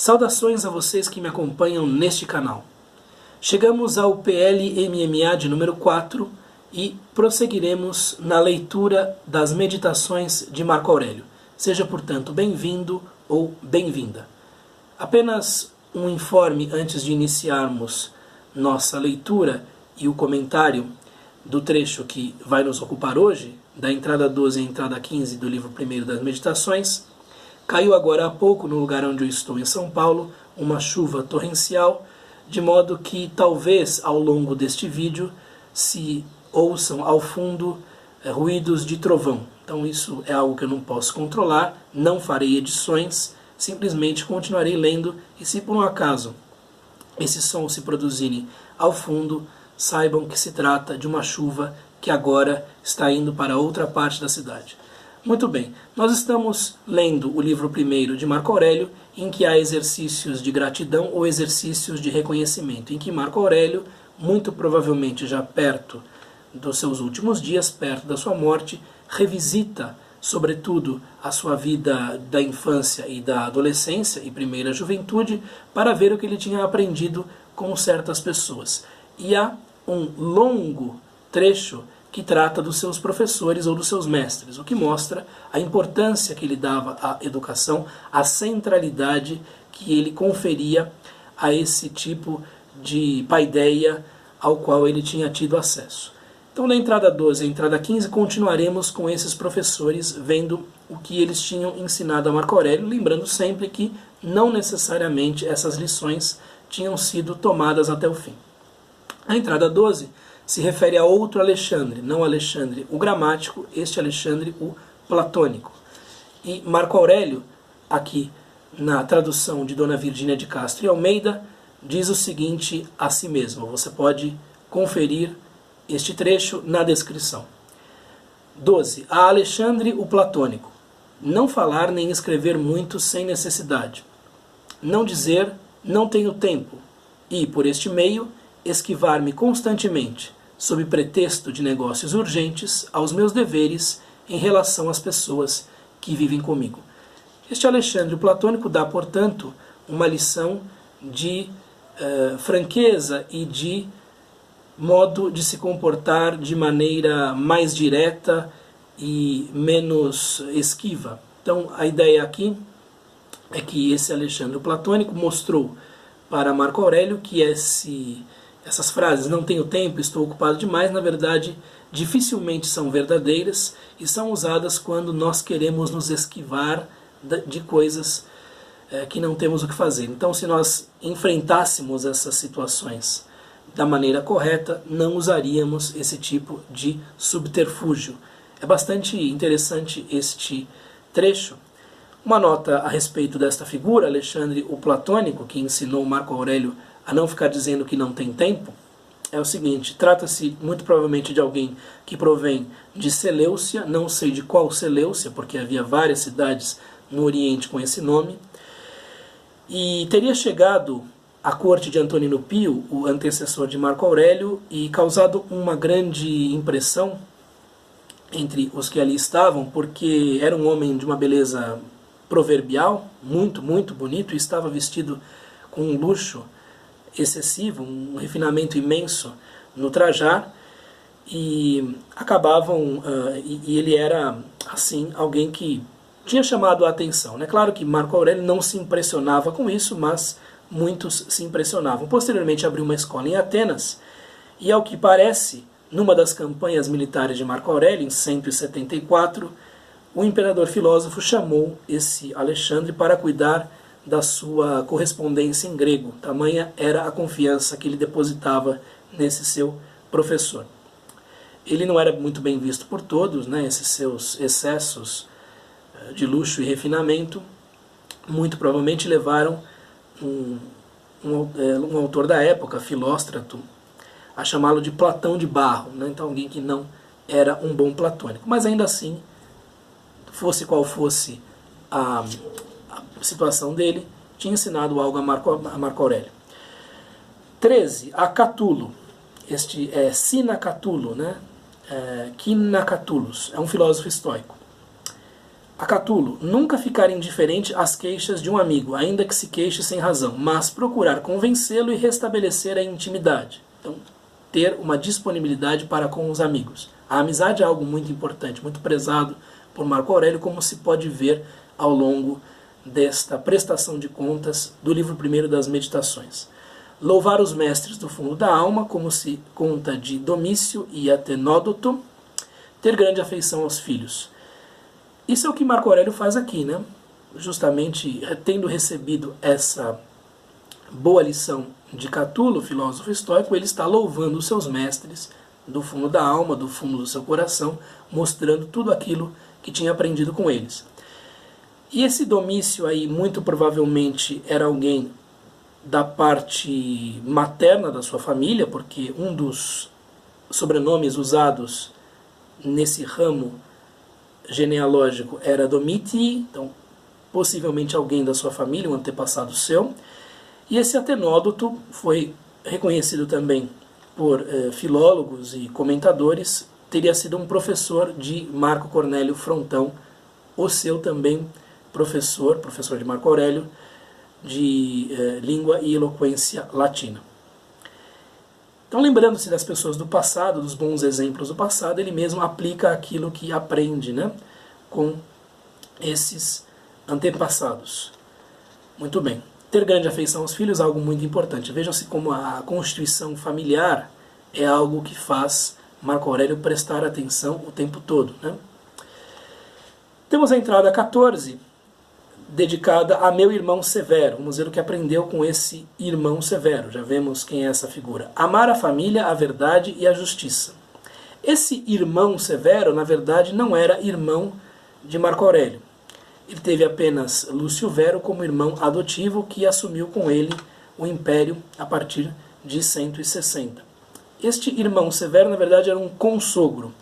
Saudações a vocês que me acompanham neste canal. Chegamos ao PL MMA de número 4 e prosseguiremos na leitura das meditações de Marco Aurélio. Seja, portanto, bem-vindo ou bem-vinda. Apenas um informe antes de iniciarmos nossa leitura e o comentário do trecho que vai nos ocupar hoje, da entrada 12 à entrada 15 do livro 1 das Meditações. Caiu agora há pouco, no lugar onde eu estou, em São Paulo, uma chuva torrencial, de modo que talvez ao longo deste vídeo se ouçam ao fundo ruídos de trovão. Então isso é algo que eu não posso controlar, não farei edições, simplesmente continuarei lendo, e se por um acaso esses sons se produzirem ao fundo, saibam que se trata de uma chuva que agora está indo para outra parte da cidade. Muito bem, nós estamos lendo o livro 1 de Marco Aurélio, em que há exercícios de gratidão ou exercícios de reconhecimento, em que Marco Aurélio, muito provavelmente já perto dos seus últimos dias, perto da sua morte, revisita, sobretudo, a sua vida da infância e da adolescência e primeira juventude, para ver o que ele tinha aprendido com certas pessoas. E há um longo trecho que trata dos seus professores ou dos seus mestres, o que mostra a importância que ele dava à educação, a centralidade que ele conferia a esse tipo de paideia ao qual ele tinha tido acesso. Então, na entrada 12 e entrada 15, continuaremos com esses professores, vendo o que eles tinham ensinado a Marco Aurélio, lembrando sempre que não necessariamente essas lições tinham sido tomadas até o fim. A entrada 12 se refere a outro Alexandre, não Alexandre o gramático, este Alexandre o platônico. E Marco Aurélio, aqui na tradução de Dona Virgínia de Castro e Almeida, diz o seguinte a si mesmo. Você pode conferir este trecho na descrição. 12. A Alexandre o platônico. Não falar nem escrever muito sem necessidade. Não dizer, não tenho tempo. E, por este meio, esquivar-me constantemente, sob pretexto de negócios urgentes, aos meus deveres em relação às pessoas que vivem comigo. Este Alexandre Platônico dá, portanto, uma lição de franqueza e de modo de se comportar de maneira mais direta e menos esquiva. Então, a ideia aqui é que esse Alexandre Platônico mostrou para Marco Aurélio que essas frases, não tenho tempo, estou ocupado demais, na verdade, dificilmente são verdadeiras e são usadas quando nós queremos nos esquivar de coisas que não temos o que fazer. Então, se nós enfrentássemos essas situações da maneira correta, não usaríamos esse tipo de subterfúgio. É bastante interessante este trecho. Uma nota a respeito desta figura, Alexandre o Platônico, que ensinou Marco Aurélio a não ficar dizendo que não tem tempo, é o seguinte: trata-se muito provavelmente de alguém que provém de Seleucia, não sei de qual Seleucia, porque havia várias cidades no Oriente com esse nome, e teria chegado à corte de Antonino Pio, o antecessor de Marco Aurélio, e causado uma grande impressão entre os que ali estavam, porque era um homem de uma beleza proverbial, muito, muito bonito, e estava vestido com um luxo excessivo, um refinamento imenso no trajar, e acabavam, e ele era, assim, alguém que tinha chamado a atenção. É claro que Marco Aurélio não se impressionava com isso, mas muitos se impressionavam. Posteriormente abriu uma escola em Atenas, e ao que parece, numa das campanhas militares de Marco Aurélio, em 174, o imperador filósofo chamou esse Alexandre para cuidar da sua correspondência em grego. Tamanha era a confiança que ele depositava nesse seu professor. Ele não era muito bem visto por todos, esses seus excessos de luxo e refinamento, muito provavelmente levaram um autor da época, Filóstrato, a chamá-lo de Platão de Barro, então alguém que não era um bom platônico. Mas ainda assim, fosse qual fosse a situação dele, tinha ensinado algo a Marco Aurélio. 13. A Catulo. Este é Sina Catulo, Quina Catulus, é um filósofo estoico. A Catulo, nunca ficar indiferente às queixas de um amigo, ainda que se queixe sem razão, mas procurar convencê-lo e restabelecer a intimidade. Então, ter uma disponibilidade para com os amigos. A amizade é algo muito importante, muito prezado por Marco Aurélio, como se pode ver ao longo desta prestação de contas do livro 1º das Meditações. Louvar os mestres do fundo da alma, como se conta de Domício e Atenódoto. Ter grande afeição aos filhos. Isso é o que Marco Aurélio faz aqui, né? Justamente tendo recebido essa boa lição de Catulo, filósofo estoico, ele está louvando os seus mestres do fundo da alma, do fundo do seu coração, mostrando tudo aquilo que tinha aprendido com eles. E esse Domício aí, muito provavelmente, era alguém da parte materna da sua família, porque um dos sobrenomes usados nesse ramo genealógico era Domitii, então possivelmente alguém da sua família, um antepassado seu. E esse Atenódoto foi reconhecido também por filólogos e comentadores, teria sido um professor de Marco Cornélio Frontão, o seu também professor de Marco Aurélio, de língua e eloquência latina. Então, lembrando-se das pessoas do passado, dos bons exemplos do passado, ele mesmo aplica aquilo que aprende, né, com esses antepassados. Muito bem. Ter grande afeição aos filhos é algo muito importante. Vejam-se como a constituição familiar é algo que faz Marco Aurélio prestar atenção o tempo todo, né? Temos a entrada 14, dedicada a meu irmão Severo. Vamos ver o que aprendeu com esse irmão Severo. Já vemos quem é essa figura. Amar a família, a verdade e a justiça. Esse irmão Severo, na verdade, não era irmão de Marco Aurélio. Ele teve apenas Lúcio Vero como irmão adotivo, que assumiu com ele o império a partir de 160. Este irmão Severo, na verdade, era um consogro.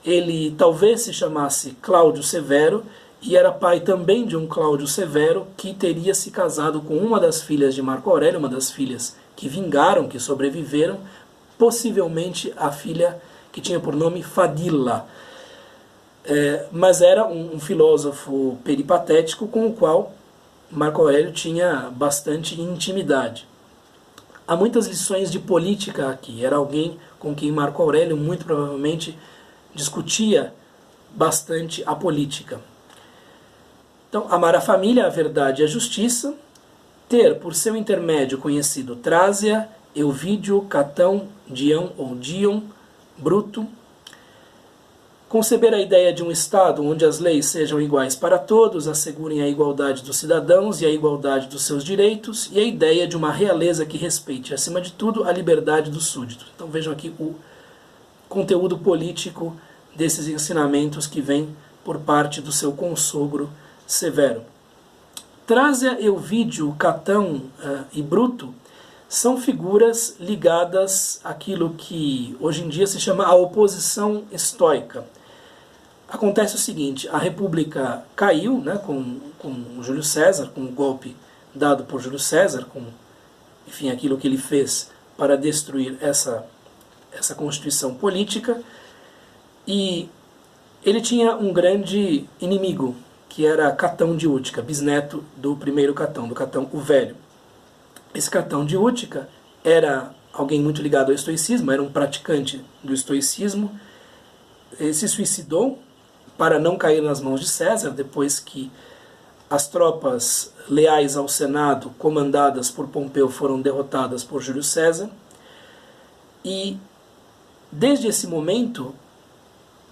Ele talvez se chamasse Cláudio Severo, e era pai também de um Cláudio Severo, que teria se casado com uma das filhas de Marco Aurélio, uma das filhas que vingaram, que sobreviveram, possivelmente a filha que tinha por nome Fadila. Mas era um filósofo peripatético com o qual Marco Aurélio tinha bastante intimidade. Há muitas lições de política aqui. Era alguém com quem Marco Aurélio muito provavelmente discutia bastante a política. Então, amar a família, a verdade e a justiça, ter por seu intermédio conhecido Trásia, Euvídio, Catão, Dião ou Dion, Bruto, conceber a ideia de um Estado onde as leis sejam iguais para todos, assegurem a igualdade dos cidadãos e a igualdade dos seus direitos, e a ideia de uma realeza que respeite, acima de tudo, a liberdade dos súditos. Então vejam aqui o conteúdo político desses ensinamentos que vem por parte do seu consogro Severo. Trásia, Euvídio, Catão e Bruto são figuras ligadas àquilo que hoje em dia se chama a oposição estoica. Acontece o seguinte, a República caiu, né, com Júlio César, com o golpe dado por Júlio César, com enfim, aquilo que ele fez para destruir essa constituição política, e ele tinha um grande inimigo, que era Catão de Útica, bisneto do primeiro Catão, do Catão o Velho. Esse Catão de Útica era alguém muito ligado ao estoicismo, era um praticante do estoicismo, ele se suicidou para não cair nas mãos de César, depois que as tropas leais ao Senado, comandadas por Pompeu, foram derrotadas por Júlio César. E desde esse momento,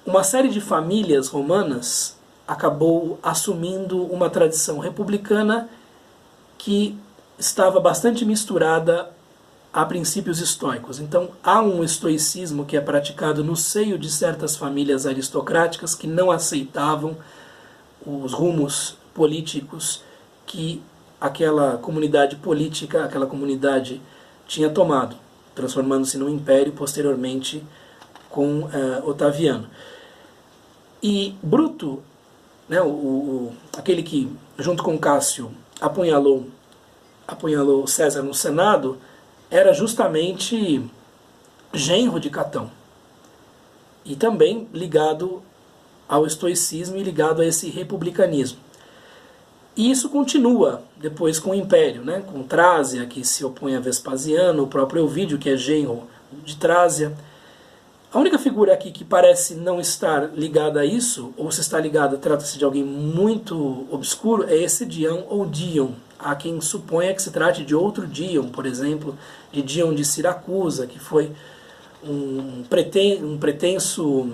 uma série de famílias romanas acabou assumindo uma tradição republicana que estava bastante misturada a princípios estoicos. Então há um estoicismo que é praticado no seio de certas famílias aristocráticas que não aceitavam os rumos políticos que aquela comunidade política, aquela comunidade tinha tomado, transformando-se num império posteriormente com Otaviano. E Bruto, né, aquele que, junto com Cássio, apunhalou César no Senado, era justamente genro de Catão. E também ligado ao estoicismo e ligado a esse republicanismo. E isso continua depois com o Império, né? Com Trásia, que se opõe a Vespasiano, o próprio Ovídio, que é genro de Trásia. A única figura aqui que parece não estar ligada a isso, ou se está ligada, trata-se de alguém muito obscuro, é esse Dion ou Dion. Há quem suponha que se trate de outro Dion, por exemplo, de Dion de Siracusa, que foi um pretenso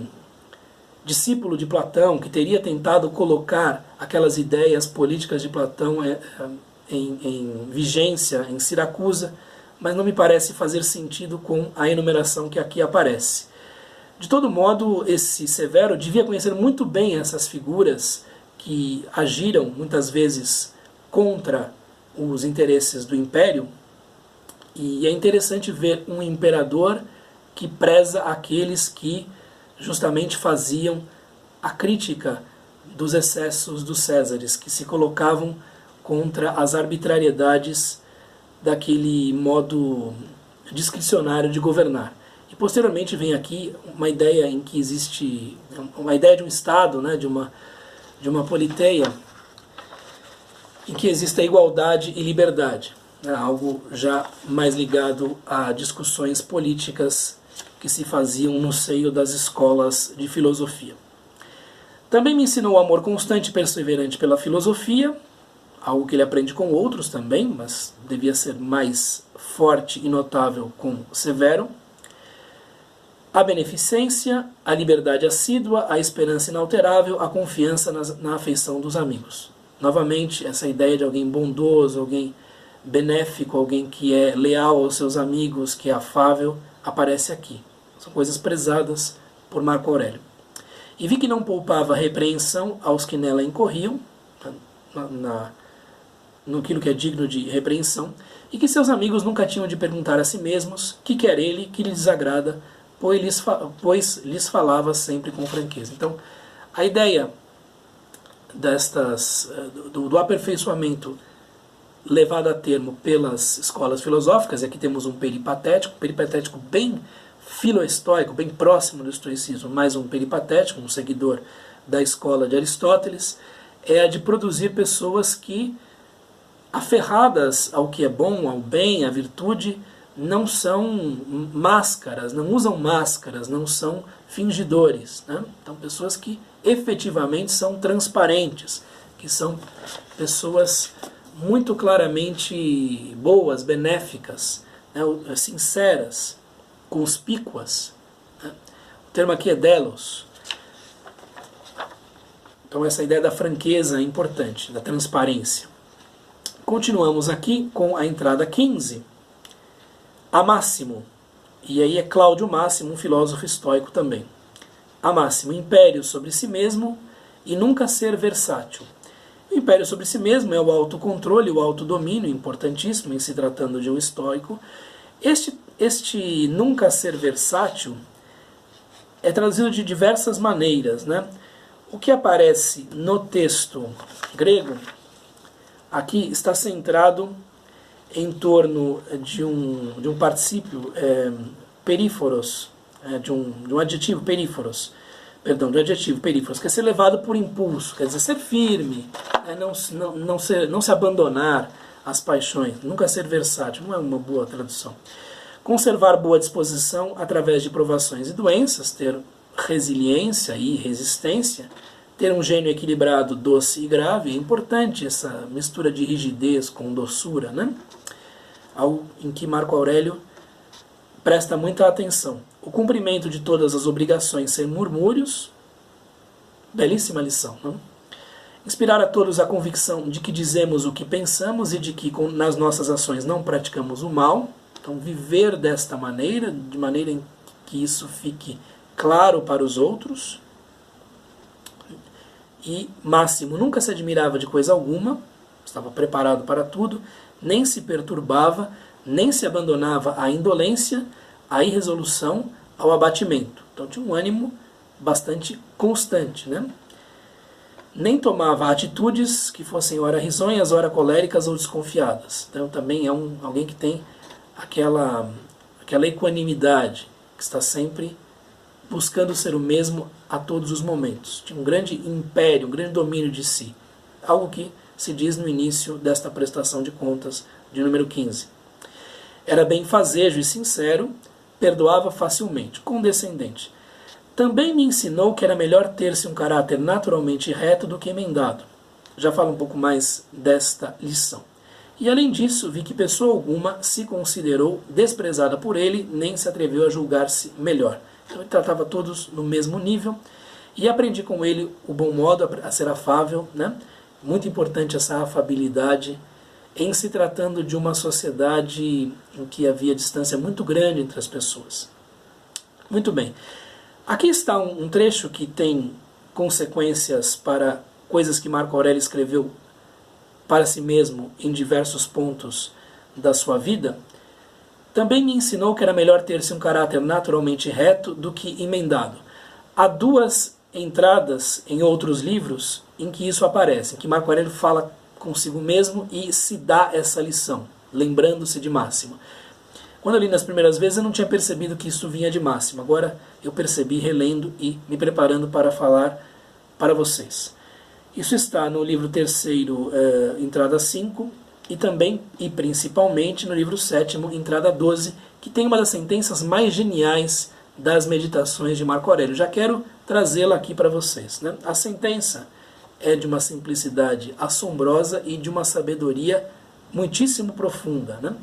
discípulo de Platão, que teria tentado colocar aquelas ideias políticas de Platão em vigência em Siracusa, mas não me parece fazer sentido com a enumeração que aqui aparece. De todo modo, esse Severo devia conhecer muito bem essas figuras que agiram muitas vezes contra os interesses do Império, e é interessante ver um imperador que preza aqueles que justamente faziam a crítica dos excessos dos Césares, que se colocavam contra as arbitrariedades daquele modo discricionário de governar. E posteriormente vem aqui uma ideia em que existe uma ideia de um Estado, né, de uma politeia, em que existe a igualdade e liberdade, né, algo já mais ligado a discussões políticas que se faziam no seio das escolas de filosofia. Também me ensinou o amor constante e perseverante pela filosofia, algo que ele aprende com outros também, mas devia ser mais forte e notável com Severo. A beneficência, a liberdade assídua, a esperança inalterável, a confiança na afeição dos amigos. Novamente, essa ideia de alguém bondoso, alguém benéfico, alguém que é leal aos seus amigos, que é afável, aparece aqui. São coisas prezadas por Marco Aurélio. E vi que não poupava repreensão aos que nela incorriam, naquilo que é digno de repreensão, e que seus amigos nunca tinham de perguntar a si mesmos que quer ele, que lhe desagrada, pois lhes falava sempre com franqueza. Então, a ideia do aperfeiçoamento levado a termo pelas escolas filosóficas, e aqui temos um peripatético bem filoestoico, bem próximo do estoicismo, mais um peripatético, um seguidor da escola de Aristóteles, é a de produzir pessoas que, aferradas ao que é bom, ao bem, à virtude, não são máscaras, não usam máscaras, não são fingidores, né? Então, pessoas que efetivamente são transparentes, que são pessoas muito claramente boas, benéficas, né? Sinceras, conspícuas. Né? O termo aqui é delos. Então, essa ideia da franqueza é importante, da transparência. Continuamos aqui com a entrada 15. A Máximo, e aí é Cláudio Máximo, um filósofo estoico também. A Máximo, império sobre si mesmo e nunca ser versátil. O império sobre si mesmo é o autocontrole, o autodomínio, importantíssimo em se tratando de um estoico. Este nunca ser versátil é traduzido de diversas maneiras, né? O que aparece no texto grego aqui está centrado em torno de um particípio períforos, de um adjetivo períforos, que é ser levado por impulso, quer dizer, ser firme, não se abandonar às paixões, nunca ser versátil, não é uma boa tradução. Conservar boa disposição através de provações e doenças, ter resiliência e resistência, ter um gênio equilibrado, doce e grave, é importante essa mistura de rigidez com doçura, né? Algo em que Marco Aurélio presta muita atenção. O cumprimento de todas as obrigações sem murmúrios, belíssima lição, não? Inspirar a todos a convicção de que dizemos o que pensamos e de que nas nossas ações não praticamos o mal. Então, viver desta maneira, de maneira em que isso fique claro para os outros. E Máximo nunca se admirava de coisa alguma, estava preparado para tudo, nem se perturbava, nem se abandonava à indolência, à irresolução, ao abatimento. Então tinha um ânimo bastante constante, né? Nem tomava atitudes que fossem ora risonhas, ora coléricas ou desconfiadas. Então também é alguém que tem aquela equanimidade, que está sempre buscando ser o mesmo a todos os momentos. Tinha um grande império, um grande domínio de si. Algo que se diz no início desta prestação de contas de número 15. Era benfazejo e sincero, perdoava facilmente, condescendente. Também me ensinou que era melhor ter-se um caráter naturalmente reto do que emendado. Já falo um pouco mais desta lição. E além disso, vi que pessoa alguma se considerou desprezada por ele, nem se atreveu a julgar-se melhor. Então ele tratava todos no mesmo nível, e aprendi com ele o bom modo a ser afável, né? Muito importante essa afabilidade, em se tratando de uma sociedade em que havia distância muito grande entre as pessoas. Muito bem. Aqui está um trecho que tem consequências para coisas que Marco Aurélio escreveu para si mesmo em diversos pontos da sua vida. Também me ensinou que era melhor ter-se um caráter naturalmente reto do que emendado. Há duas entradas em outros livros em que isso aparece, em que Marco Aurélio fala consigo mesmo e se dá essa lição, lembrando-se de Máximo. Quando eu li nas primeiras vezes eu não tinha percebido que isso vinha de Máximo. Agora eu percebi relendo e me preparando para falar para vocês. Isso está no livro 3º, entrada 5, e também e principalmente no livro 7º, entrada 12, que tem uma das sentenças mais geniais das meditações de Marco Aurélio. Já quero trazê-la aqui para vocês, né? A sentença é de uma simplicidade assombrosa e de uma sabedoria muitíssimo profunda, né?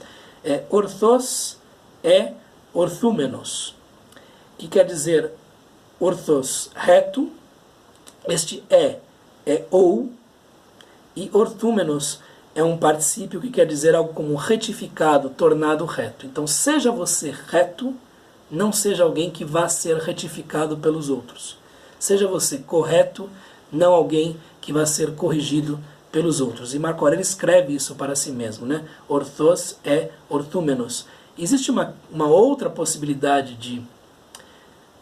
Orthos é orthúmenos, que quer dizer orthos, reto, este é ou, e orthúmenos é um particípio que quer dizer algo como retificado, tornado reto. Então seja você reto, não seja alguém que vá ser retificado pelos outros. Seja você correto, não alguém que vá ser corrigido pelos outros. E Marco Aurélio escreve isso para si mesmo, né? Orthos é orthúmenos. Existe uma outra possibilidade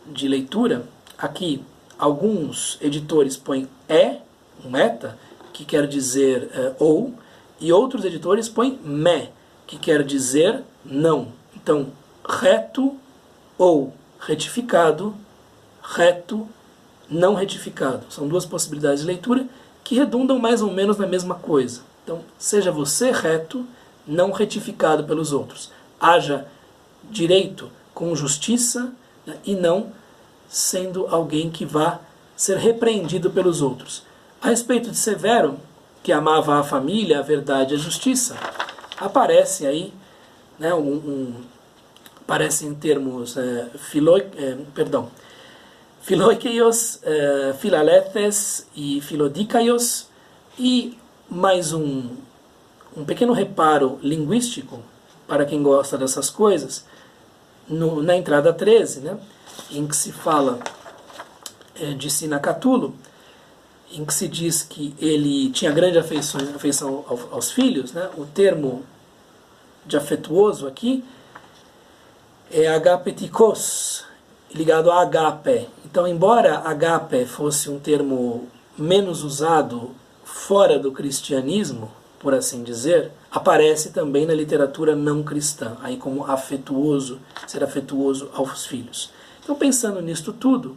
de leitura. Aqui, alguns editores põem um eta, que quer dizer ou, e outros editores põem me, que quer dizer não. Então, reto ou retificado, reto, não retificado. São duas possibilidades de leitura que redundam mais ou menos na mesma coisa. Então, seja você reto, não retificado pelos outros. Haja direito com justiça, né, e não sendo alguém que vá ser repreendido pelos outros. A respeito de Severo, que amava a família, a verdade e a justiça, aparece aí, né, aparece em termos Filoikeios, Filaletes e Filodikaios, e mais um pequeno reparo linguístico, para quem gosta dessas coisas, na entrada 13, né, em que se fala de Sinacatulo, em que se diz que ele tinha grande afeição aos filhos, né, o termo de afetuoso aqui é agapetikos, ligado a agape. Então, embora agape fosse um termo menos usado fora do cristianismo, por assim dizer, aparece também na literatura não cristã, aí como afetuoso, ser afetuoso aos filhos. Então, pensando nisto tudo,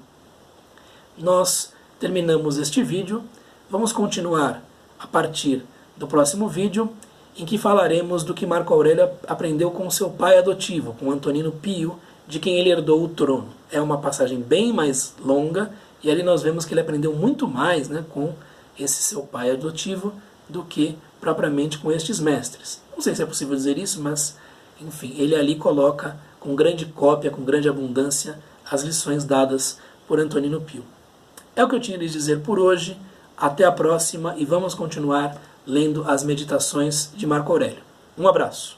nós terminamos este vídeo. Vamos continuar a partir do próximo vídeo, em que falaremos do que Marco Aurélio aprendeu com seu pai adotivo, com Antonino Pio, de quem ele herdou o trono. É uma passagem bem mais longa, e ali nós vemos que ele aprendeu muito mais, né, com esse seu pai adotivo do que propriamente com estes mestres. Não sei se é possível dizer isso, mas, enfim, ele ali coloca com grande cópia, com grande abundância, as lições dadas por Antonino Pio. É o que eu tinha a lhes dizer por hoje. Até a próxima e vamos continuar lendo as meditações de Marco Aurélio. Um abraço.